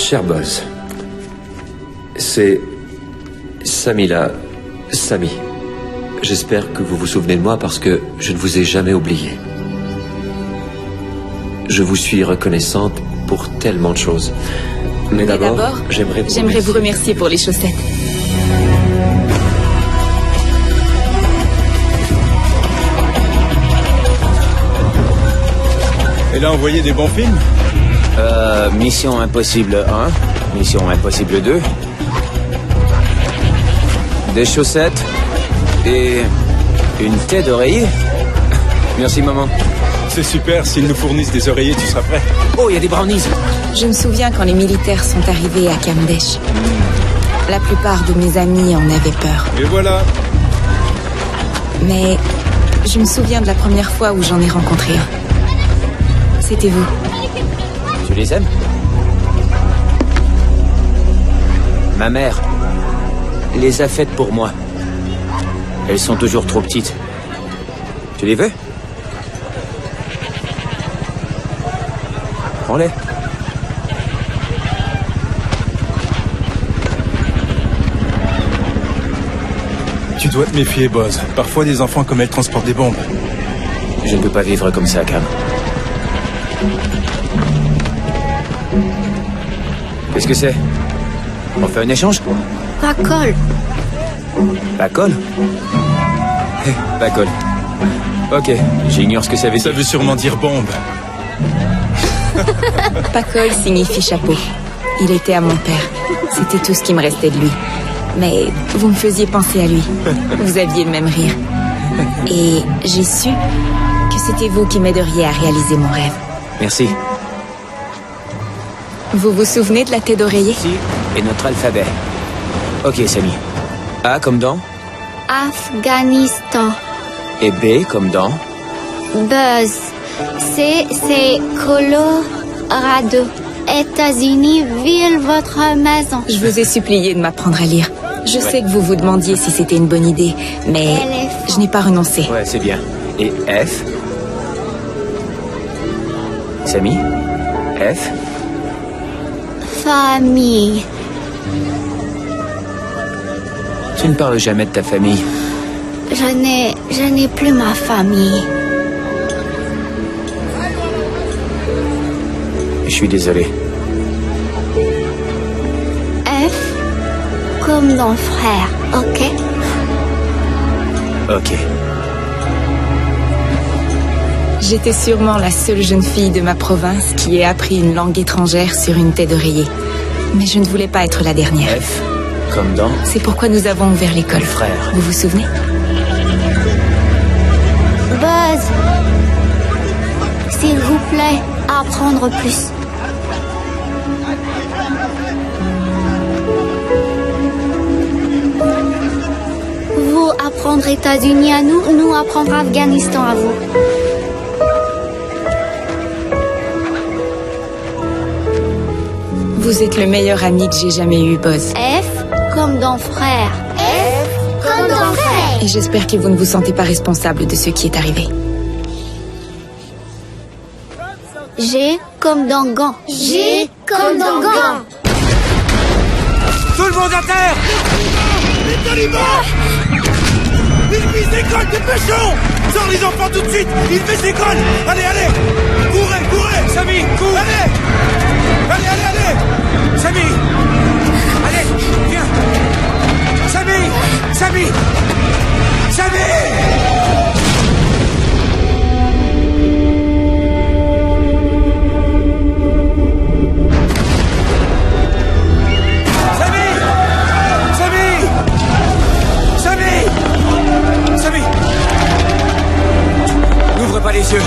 Cher Buzz, c'est Samila. Sami. J'espère que vous vous souvenez de moi parce que je ne vous ai jamais oublié. Je vous suis reconnaissante pour tellement de choses. Mais d'abord, j'aimerais vous remercier pour les chaussettes. Elle a envoyé des bons films? Mission Impossible 1, Mission Impossible 2, des chaussettes et une tête d'oreiller. Merci maman. C'est super, s'ils nous fournissent des oreillers, tu seras prêt. Oh, il y a des brownies. Je me souviens quand les militaires sont arrivés à Kamdesh. La plupart de mes amis en avaient peur. Et voilà. Mais je me souviens de la première fois où j'en ai rencontré un. C'était vous. Tu les aimes? Ma mère les a faites pour moi. Elles sont toujours trop petites. Tu les veux? Prends-les. Tu dois te méfier, Buzz. Parfois, des enfants comme elle transportent des bombes. Je ne peux pas vivre comme ça, Cam. Qu'est-ce que c'est? On fait un échange? Pacol. Pacol? Pacol. Ok, j'ignore ce que ça veut dire. Ça veut sûrement dire bombe. Pacol signifie chapeau. Il était à mon père. C'était tout ce qui me restait de lui. Mais vous me faisiez penser à lui. Vous aviez le même rire. Et j'ai su que c'était vous qui m'aideriez à réaliser mon rêve. Merci. Vous vous souvenez de la tête d'oreiller? Si, et notre alphabet. Ok, Sami. A comme dans? Afghanistan. Et B comme dans? Buzz. C, c'est Colorado. États-Unis, ville, votre maison. Je vous ai supplié de m'apprendre à lire. Je sais que vous vous demandiez si c'était une bonne idée, mais je n'ai pas renoncé. Ouais, c'est bien. Et F? Sami? F? Famille. Tu ne parles jamais de ta famille. Je n'ai plus ma famille. Je suis désolé. F comme dans frère, ok? Ok. J'étais sûrement la seule jeune fille de ma province qui ait appris une langue étrangère sur une tête d'oreiller. Mais je ne voulais pas être la dernière. F comme dans? C'est pourquoi nous avons ouvert l'école. Frère. Vous vous souvenez? Buzz, s'il vous plaît, apprendre plus. Vous apprendre États-Unis à nous, nous apprendre Afghanistan à vous. Vous êtes le meilleur ami que j'ai jamais eu, Buzz. F comme dans frère. F comme dans frère. Et j'espère que vous ne vous sentez pas responsable de ce qui est arrivé. G comme dans gant. G comme dans gant. Tout le monde à terre! Les talibans! Ils visent l'école, dépêchons! Sors les enfants tout de suite! Ils visent l'école! Allez, allez! Courez, courez! Sami, cours! Allez! Allez, allez, allez! Sami! Allez, viens! Sami! Sami! Sami! Sami! N'ouvre pas les yeux.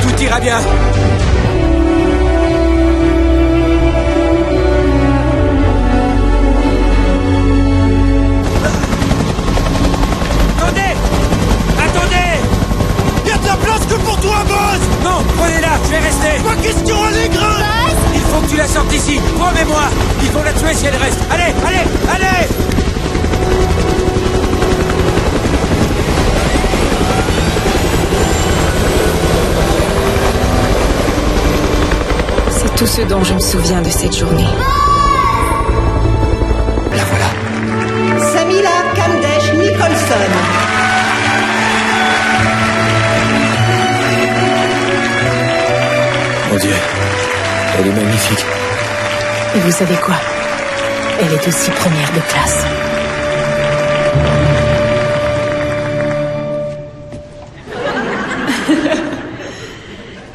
Tout ira bien. Attendez! Attendez! Il y a de la place que pour toi, Buzz! Non, prenez-la, je vais rester. Pas question, allez, grince! Il faut que tu la sortes d'ici. Promets-moi. Il faut la tuer si elle reste. Allez, allez, allez! tout ce dont je me souviens de cette journée. La voilà. Samila Kamdesh Nicholson. Mon Dieu, elle est magnifique. Et vous savez quoi? Elle est aussi première de classe.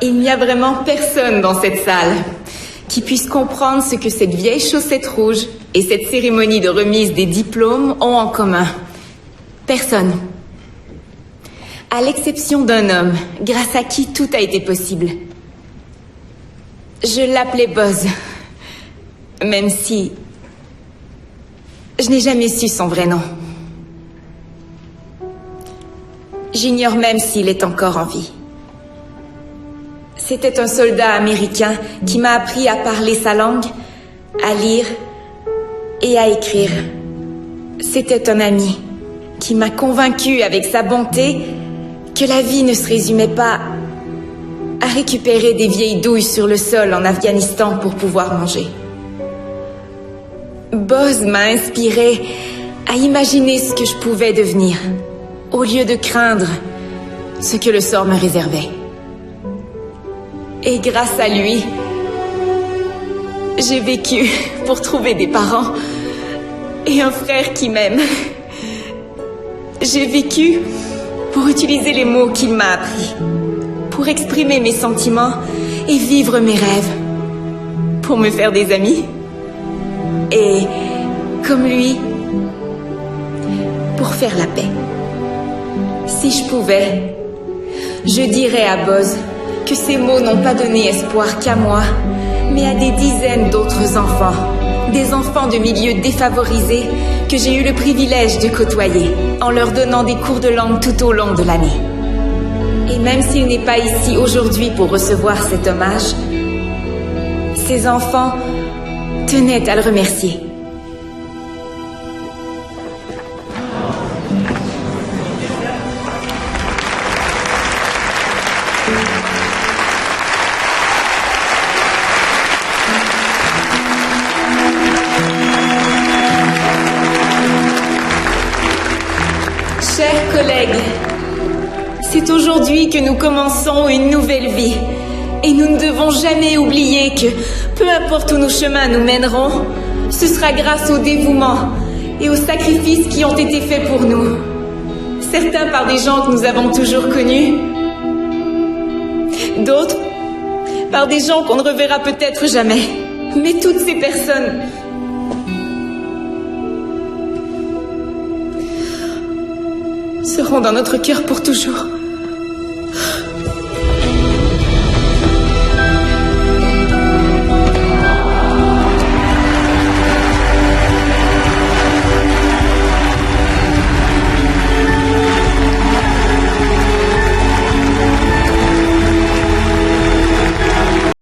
Il n'y a vraiment personne dans cette salle qui puisse comprendre ce que cette vieille chaussette rouge et cette cérémonie de remise des diplômes ont en commun. Personne. À l'exception d'un homme, grâce à qui tout a été possible. Je l'appelais Buzz, même si je n'ai jamais su son vrai nom. J'ignore même s'il est encore en vie. C'était un soldat américain qui m'a appris à parler sa langue, à lire et à écrire. C'était un ami qui m'a convaincu avec sa bonté que la vie ne se résumait pas à récupérer des vieilles douilles sur le sol en Afghanistan pour pouvoir manger. Buzz m'a inspiré à imaginer ce que je pouvais devenir, au lieu de craindre ce que le sort me réservait. Et grâce à lui, j'ai vécu pour trouver des parents et un frère qui m'aime. J'ai vécu pour utiliser les mots qu'il m'a appris, pour exprimer mes sentiments et vivre mes rêves, pour me faire des amis. Et, comme lui, pour faire la paix. Si je pouvais, je dirais à Buzz que ces mots n'ont pas donné espoir qu'à moi, mais à des dizaines d'autres enfants. Des enfants de milieux défavorisés que j'ai eu le privilège de côtoyer, en leur donnant des cours de langue tout au long de l'année. Et même s'il n'est pas ici aujourd'hui pour recevoir cet hommage, ces enfants tenaient à le remercier. Chers collègues, c'est aujourd'hui que nous commençons une nouvelle vie. Et nous ne devons jamais oublier que, peu importe où nos chemins nous mèneront, ce sera grâce au dévouement et aux sacrifices qui ont été faits pour nous. Certains par des gens que nous avons toujours connus, d'autres par des gens qu'on ne reverra peut-être jamais. Mais toutes ces personnes seront dans notre cœur pour toujours.